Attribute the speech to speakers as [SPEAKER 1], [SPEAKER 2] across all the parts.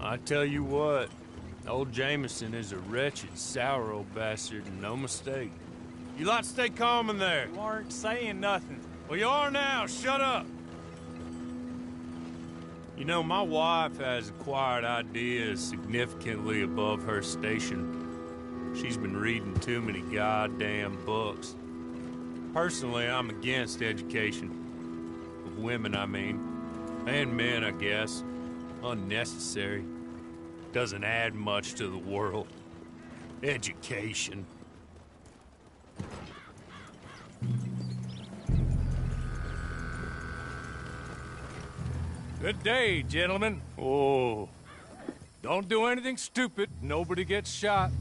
[SPEAKER 1] I tell you what, old Jameson is a wretched, sour old bastard, and no mistake. You lot stay calm in there.
[SPEAKER 2] You aren't saying nothing.
[SPEAKER 1] Well, you are now. Shut up. You know, my wife has acquired ideas significantly above her station. She's been reading too many goddamn books. Personally, I'm against education. Of women, I mean. And men, I guess. Unnecessary. Doesn't add much to the world. Education.
[SPEAKER 3] Good day, gentlemen.
[SPEAKER 1] Oh.
[SPEAKER 3] Don't do anything stupid. Nobody gets shot.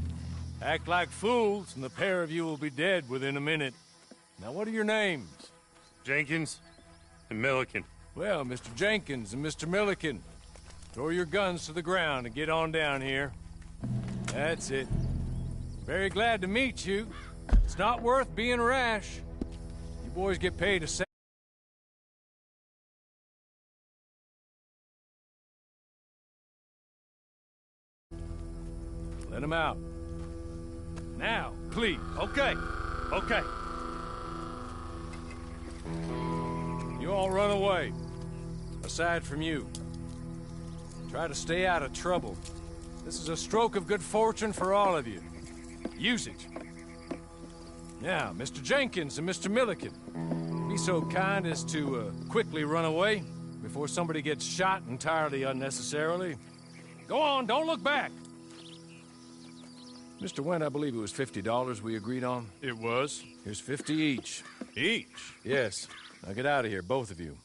[SPEAKER 3] Act like fools, and the pair of you will be dead within a minute. Now, what are your names?
[SPEAKER 1] Jenkins and Milliken.
[SPEAKER 3] Well, Mr. Jenkins and Mr. Milliken, throw your guns to the ground and get on down here. That's it. Very glad to meet you. It's not worth being rash. You boys get paid a cent. Let him out. Now, please.
[SPEAKER 1] Okay. Okay.
[SPEAKER 3] You all run away. Aside from you. Try to stay out of trouble. This is a stroke of good fortune for all of you. Use it. Now, Mr. Jenkins and Mr. Milliken, be so kind as to quickly run away before somebody gets shot entirely unnecessarily. Go on, don't look back. Mr. Wendt, I believe it was $50 we agreed on.
[SPEAKER 2] It was.
[SPEAKER 3] Here's 50 each.
[SPEAKER 2] Each?
[SPEAKER 3] Yes. Now get out of here, both of you.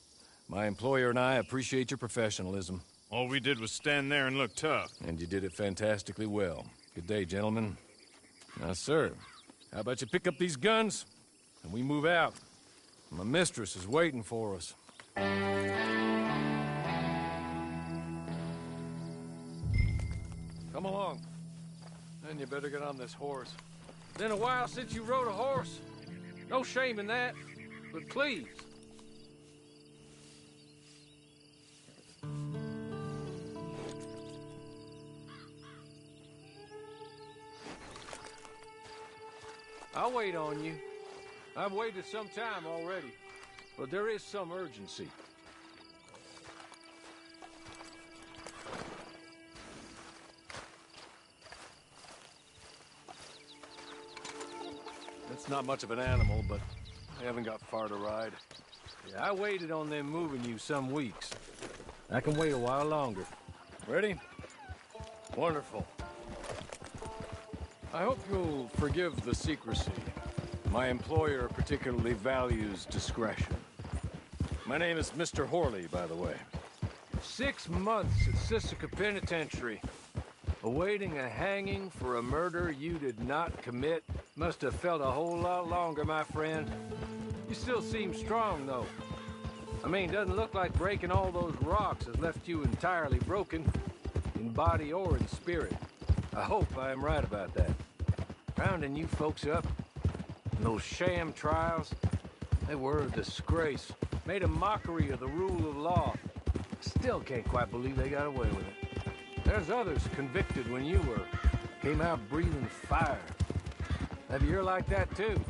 [SPEAKER 3] My employer and I appreciate your professionalism.
[SPEAKER 2] All we did was stand there and look tough.
[SPEAKER 3] And you did it fantastically well. Good day, gentlemen. Now, sir, how about you pick up these guns, and we move out? My mistress is waiting for us. Come along. Then you better get on this horse. It's been a while since you rode a horse. No shame in that, but please. I'll wait on you. I've waited some time already, but there is some urgency. That's not much of an animal, but I haven't got far to ride. Yeah, I waited on them moving you some weeks. I can wait a while longer. Ready? Wonderful. I hope you'll forgive the secrecy. My employer particularly values discretion. My name is Mr. Horley, by the way. 6 months at Sisika Penitentiary, awaiting a hanging for a murder you did not commit. Must have felt a whole lot longer, my friend. You still seem strong, though. I mean, doesn't look like breaking all those rocks has left you entirely broken, in body or in spirit. I hope I am right about that. Rounding you folks up, and those sham trials, they were a disgrace. Made a mockery of the rule of law. Still can't quite believe they got away with it. There's others convicted when you were. Came out breathing fire. Maybe you're like that too.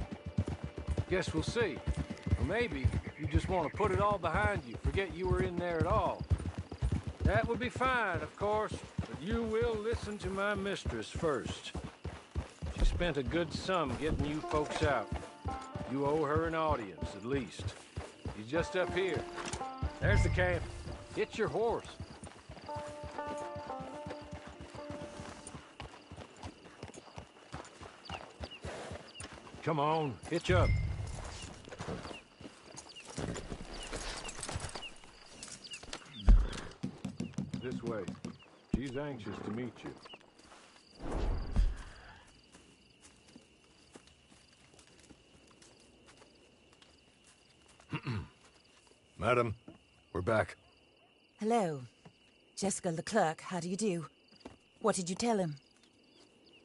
[SPEAKER 3] Guess we'll see. Or maybe you just want to put it all behind you, forget you were in there at all. That would be fine, of course, but you will listen to my mistress first. She spent a good sum getting you folks out. You owe her an audience, at least. She's just up here. There's the camp. Get your horse. Come on, hitch up. This way. She's anxious to meet you. Madam, we're back.
[SPEAKER 4] Hello. Jessica Leclerc, how do you do? What did you tell him?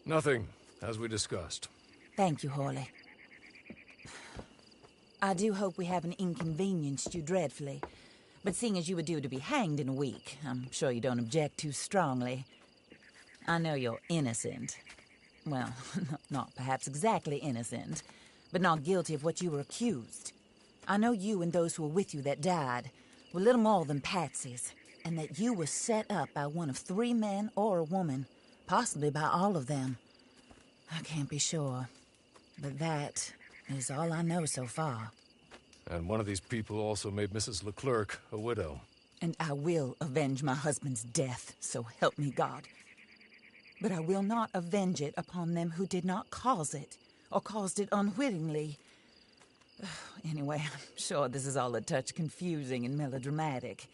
[SPEAKER 3] Nothing, as we discussed.
[SPEAKER 4] Thank you, Horley. I do hope we haven't inconvenienced you dreadfully, But seeing as you were due to be hanged in a week, I'm sure you don't object too strongly. I know you're innocent. Well, not perhaps exactly innocent, but not guilty of what you were accused. I know you and those who were with you that died were little more than patsies, and that you were set up by one of 3 men or a woman, possibly by all of them. I can't be sure, but that is all I know so far.
[SPEAKER 3] And one of these people also made Mrs. Leclerc a widow.
[SPEAKER 4] And I will avenge my husband's death, so help me God. But I will not avenge it upon them who did not cause it, or caused it unwittingly. Anyway, I'm sure this is all a touch confusing and melodramatic.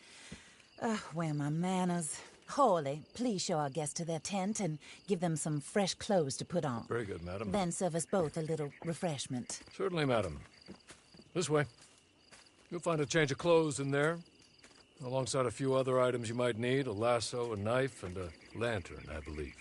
[SPEAKER 4] Where are my manners? Hawley, please show our guests to their tent and give them some fresh clothes to put on.
[SPEAKER 3] Very good, madam.
[SPEAKER 4] Then serve us both a little refreshment.
[SPEAKER 3] Certainly, madam. This way. You'll find a change of clothes in there, alongside a few other items you might need, a lasso, a knife, and a lantern, I believe.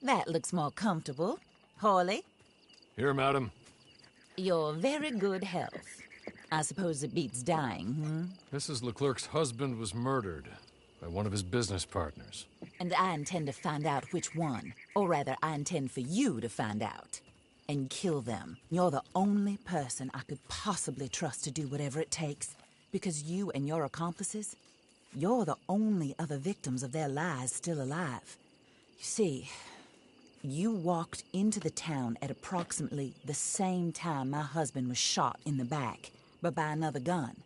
[SPEAKER 4] That looks more comfortable. Hawley,
[SPEAKER 3] Here, madam.
[SPEAKER 4] your very good health. I suppose it beats dying,
[SPEAKER 3] Mrs. Leclerc's husband was murdered by one of his business partners.
[SPEAKER 4] And I intend to find out which one. Or rather, I intend for you to find out. And kill them. You're the only person I could possibly trust to do whatever it takes. Because you and your accomplices, you're the only other victims of their lies still alive. You see, you walked into the town at approximately the same time my husband was shot in the back, but by another gun,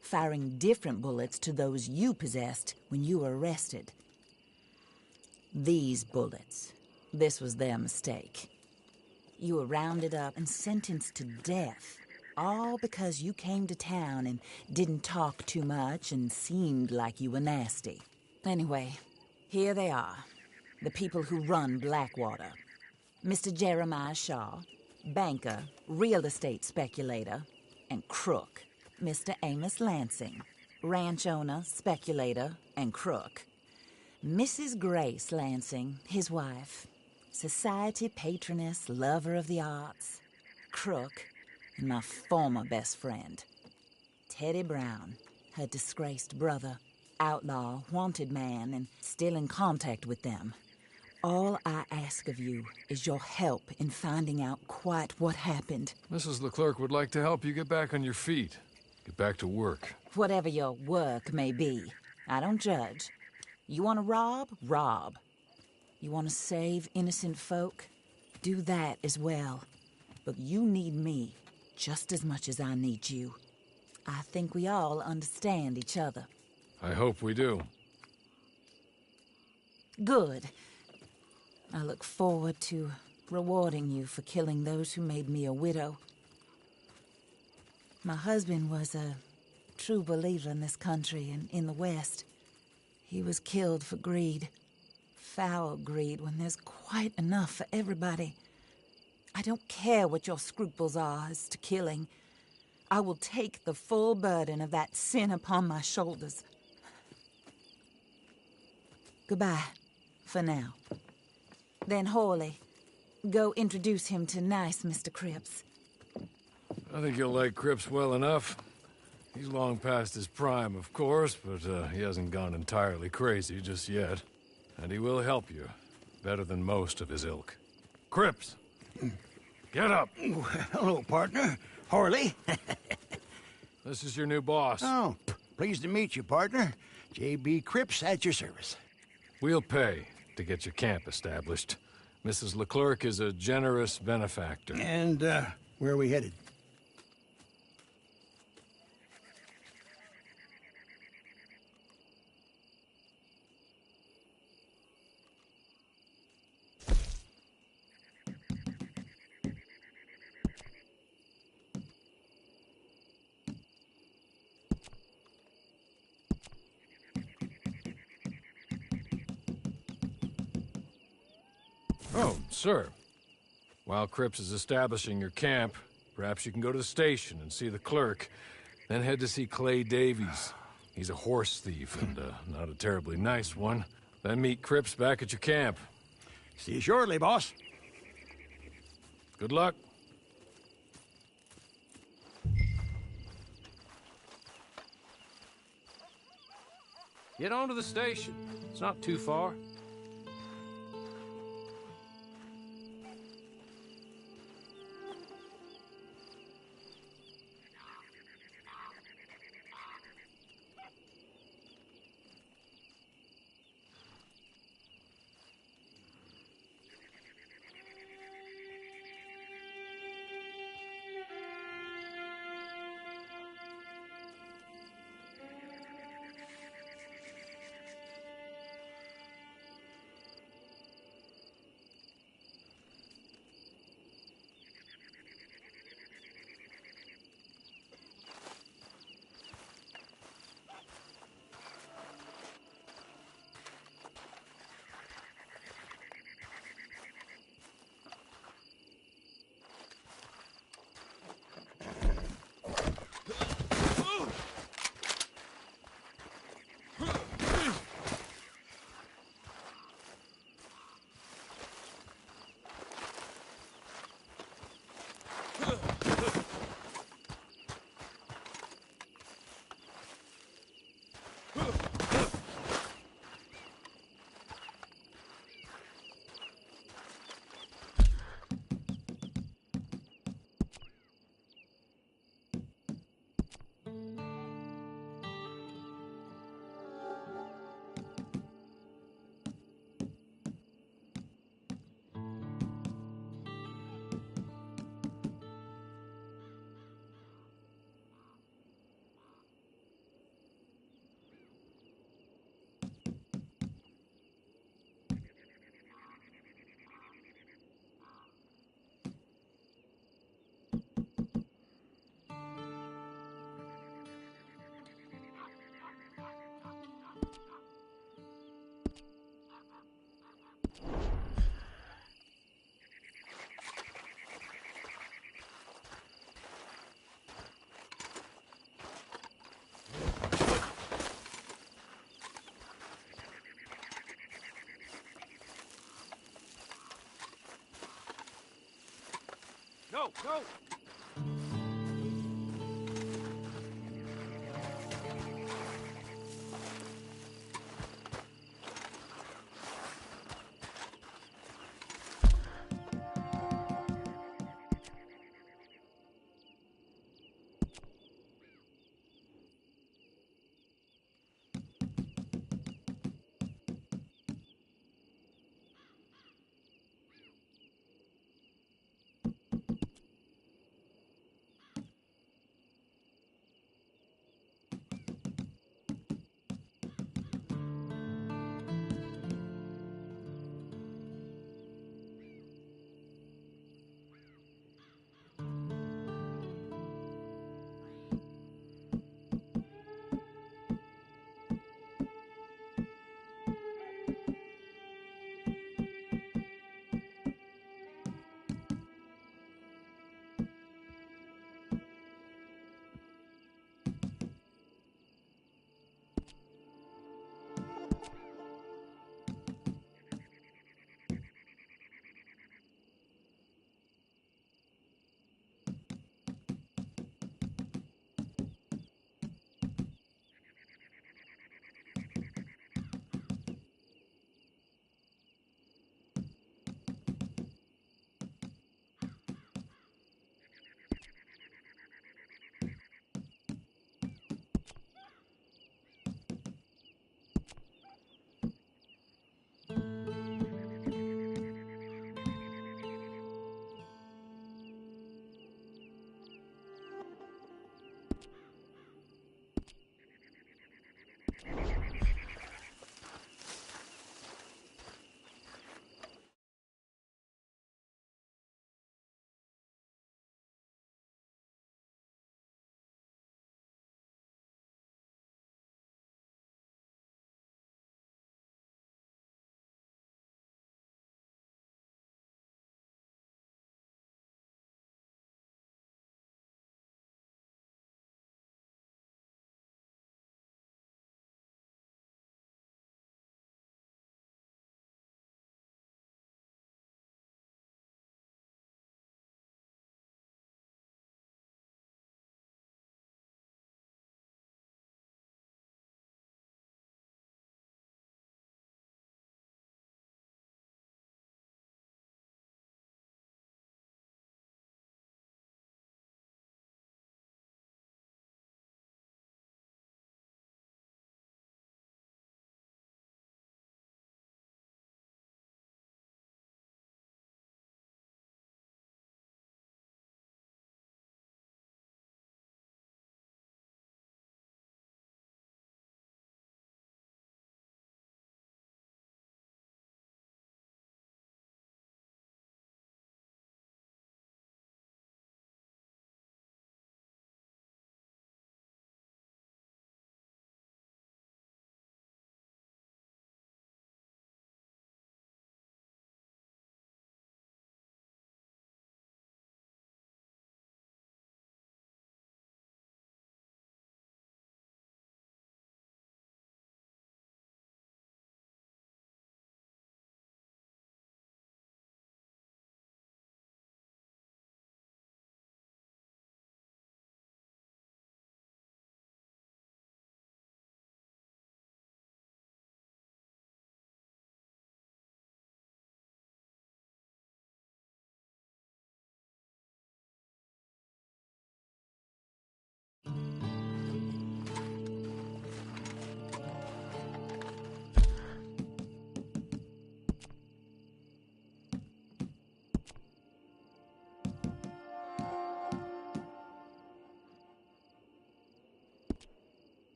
[SPEAKER 4] firing different bullets to those you possessed when you were arrested. These bullets, this was their mistake. You were rounded up and sentenced to death, all because you came to town and didn't talk too much and seemed like you were nasty. Anyway, here they are, the people who run Blackwater. Mr. Jeremiah Shaw, banker, real estate speculator, and crook. Mr. Amos Lansing, ranch owner, speculator, and crook. Mrs. Grace Lansing, his wife, society patroness, lover of the arts, crook, and my former best friend. Teddy Brown, her disgraced brother, outlaw, wanted man, and still in contact with them. All I ask of you is your help in finding out quite what happened.
[SPEAKER 3] Mrs. Leclerc would like to help you get back on your feet. Get back to work.
[SPEAKER 4] Whatever your work may be, I don't judge. You want to rob? Rob. You want to save innocent folk? Do that as well. But you need me just as much as I need you. I think we all understand each other.
[SPEAKER 3] I hope we do.
[SPEAKER 4] Good. I look forward to rewarding you for killing those who made me a widow. My husband was a true believer in this country and in the West. He was killed for greed. Foul greed when there's quite enough for everybody. I don't care what your scruples are as to killing. I will take the full burden of that sin upon my shoulders. Goodbye, for now. Then Hawley, go introduce him to nice Mr. Cripps.
[SPEAKER 3] I think you'll like Cripps well enough. He's long past his prime, of course, but he hasn't gone entirely crazy just yet. And he will help you, better than most of his ilk. Cripps! Get up!
[SPEAKER 5] Hello, partner. Hawley.
[SPEAKER 3] This is your new boss.
[SPEAKER 5] Oh, pleased to meet you, partner. J.B. Cripps at your service.
[SPEAKER 3] We'll pay to get your camp established. Mrs. Leclerc is a generous benefactor.
[SPEAKER 5] And, where are we headed?
[SPEAKER 3] Oh, sir. While Cripps is establishing your camp, perhaps you can go to the station and see the clerk, then head to see Clay Davies. He's a horse thief, and not a terribly nice one. Then meet Cripps back at your camp.
[SPEAKER 5] See you shortly, boss.
[SPEAKER 3] Good luck. Get on to the station. It's not too far. Go, go!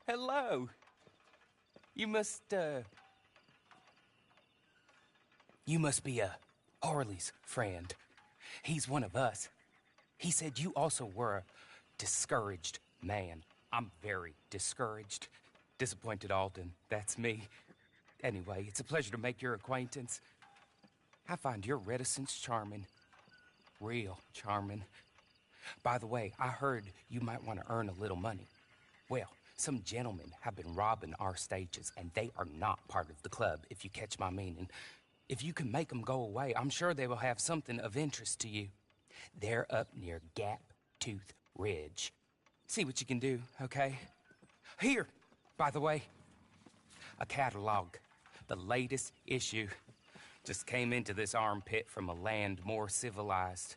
[SPEAKER 6] Hello. You must be Harley's friend. He's one of us. He said you also were a discouraged man. I'm very discouraged. Disappointed Alden, that's me. Anyway, it's a pleasure to make your acquaintance. I find your reticence charming. Real charming. By the way, I heard you might want to earn a little money. Well, some gentlemen have been robbing our stages, and they are not part of the club, if you catch my meaning. If you can make them go away, I'm sure they will have something of interest to you. They're up near Gap Tooth Ridge. See what you can do, okay? Here, by the way, a catalog. The latest issue. Just came into this armpit from a land more civilized.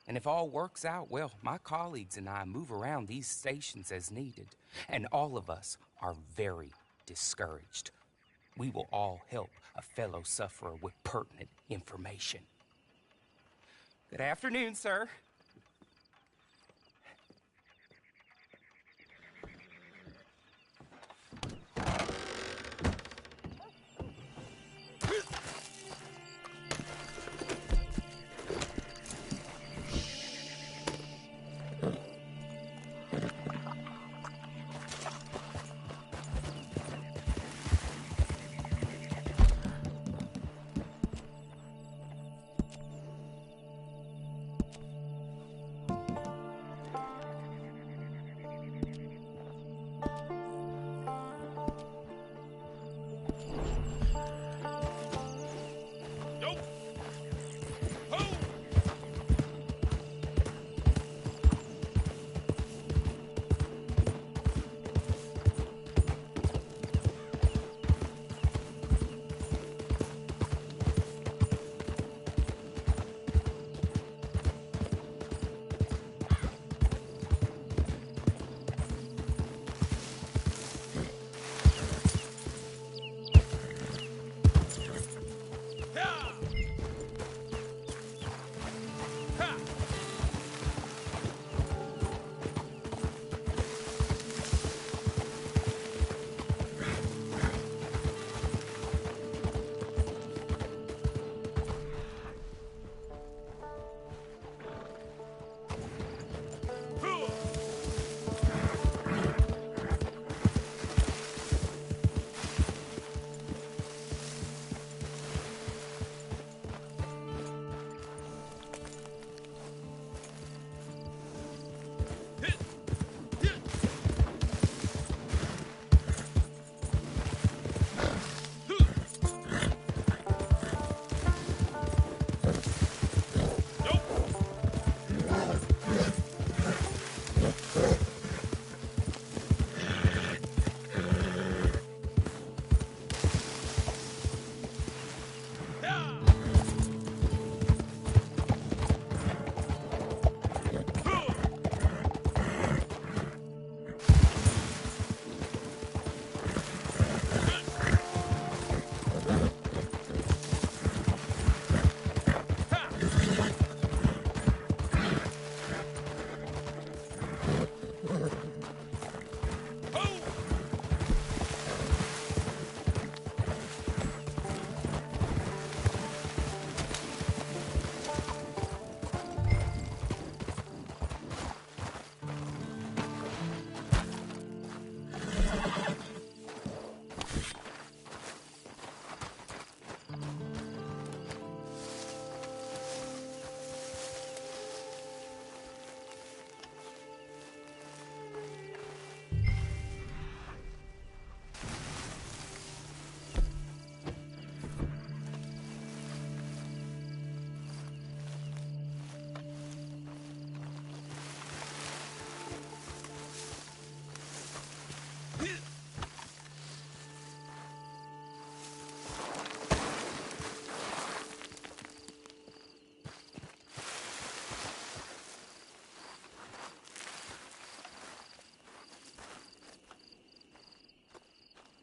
[SPEAKER 6] And if all works out, well, my colleagues and I move around these stations as needed. And all of us are very discouraged. We will all help a fellow sufferer with pertinent information. Good afternoon, sir.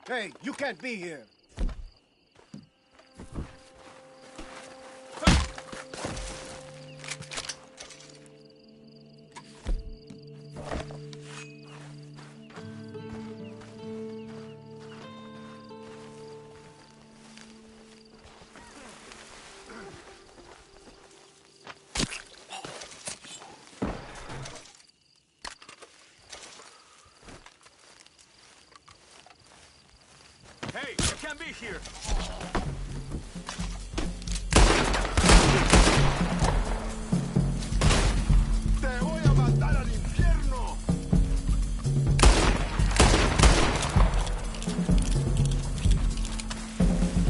[SPEAKER 7] Hey, you can't be here.
[SPEAKER 2] Hey, you can't be here.
[SPEAKER 8] ¡Te voy a mandar al infierno!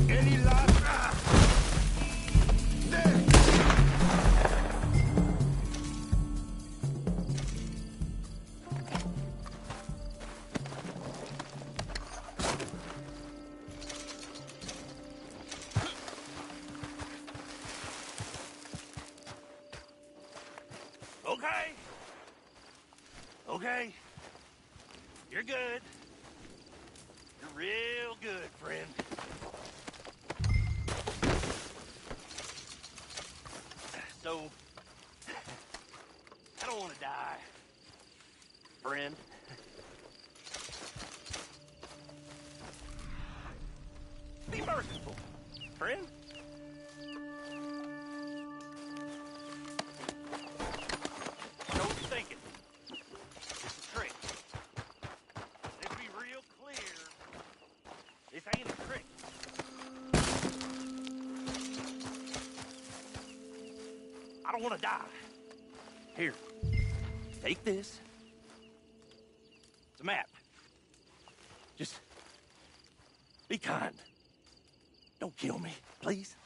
[SPEAKER 8] Any last... There!
[SPEAKER 9] Okay. Okay. You're good. You're real good, friend. So, I don't want to die, friend. Be merciful, friend. I know what you're thinking. It's a trick. Let's be real clear. This ain't a trick. I don't want to die. Here, take this. It's a map. Just be kind. Don't kill me, please.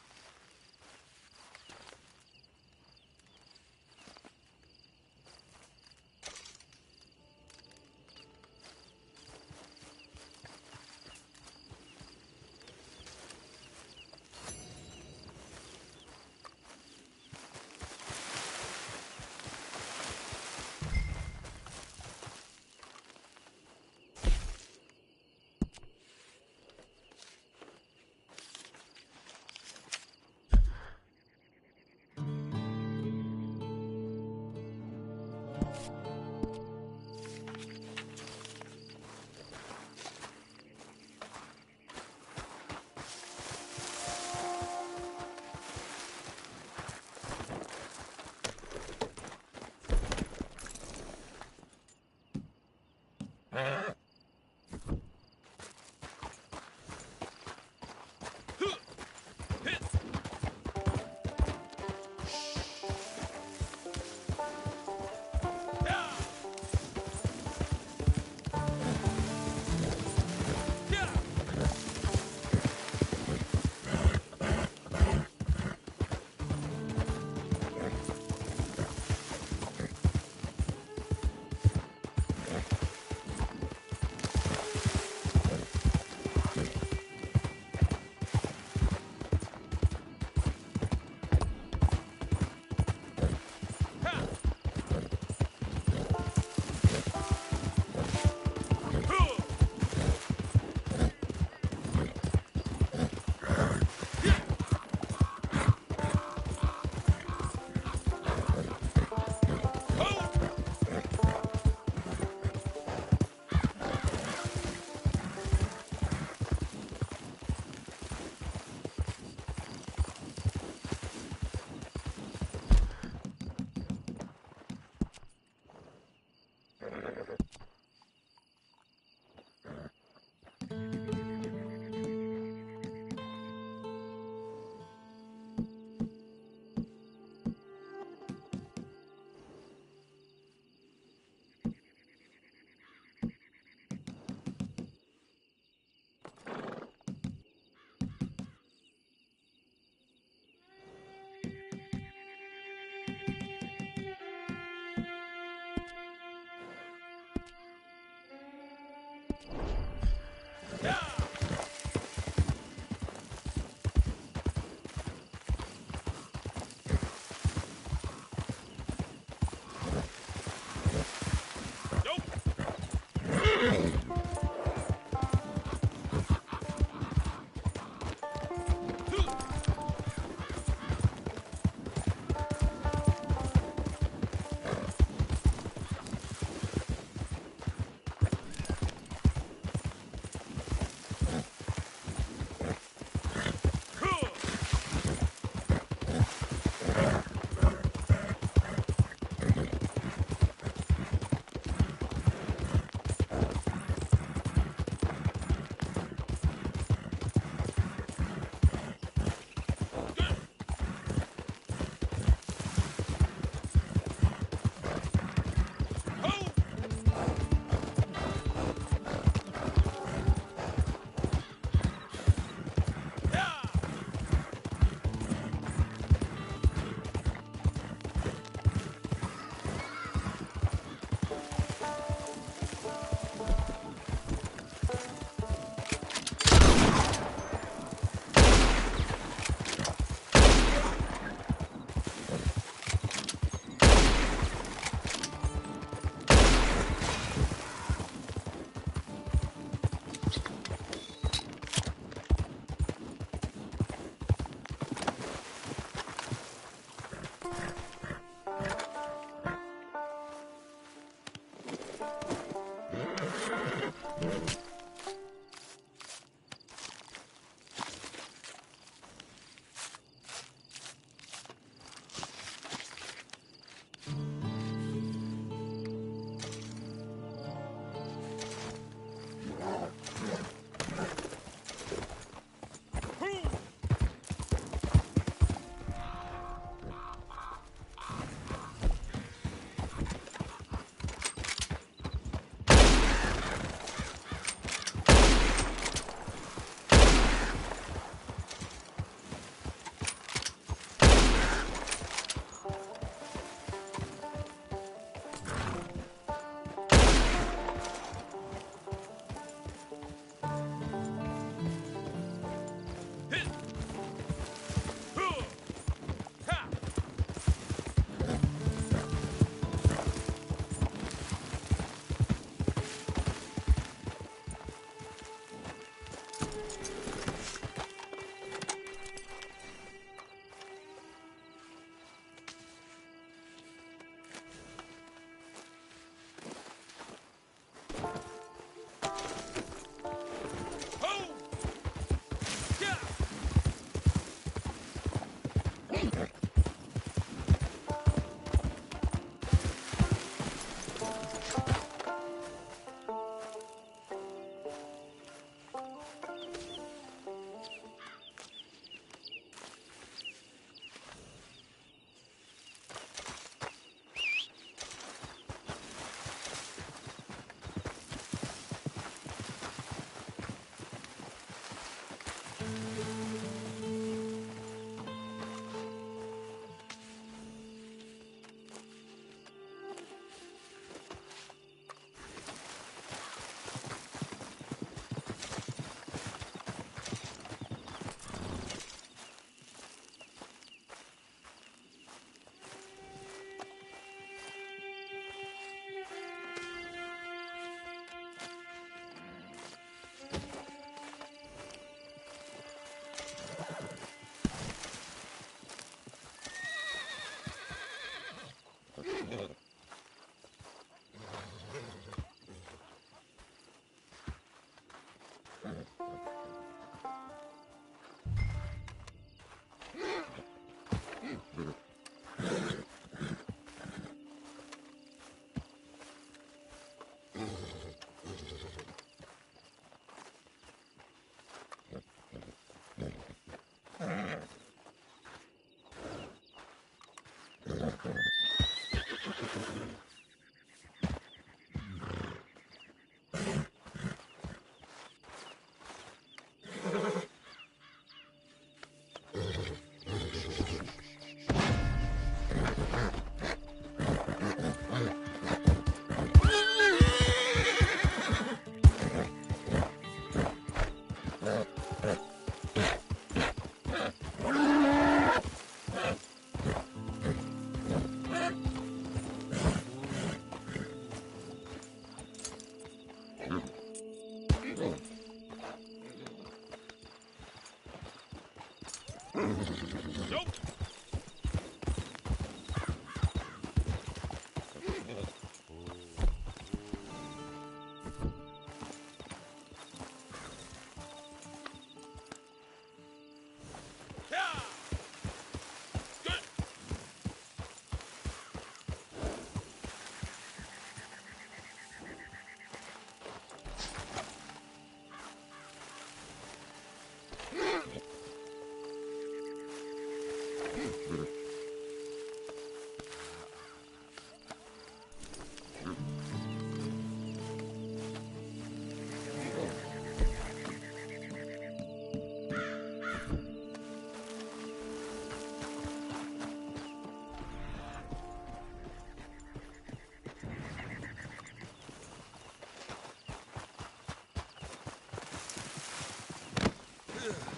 [SPEAKER 2] Ugh.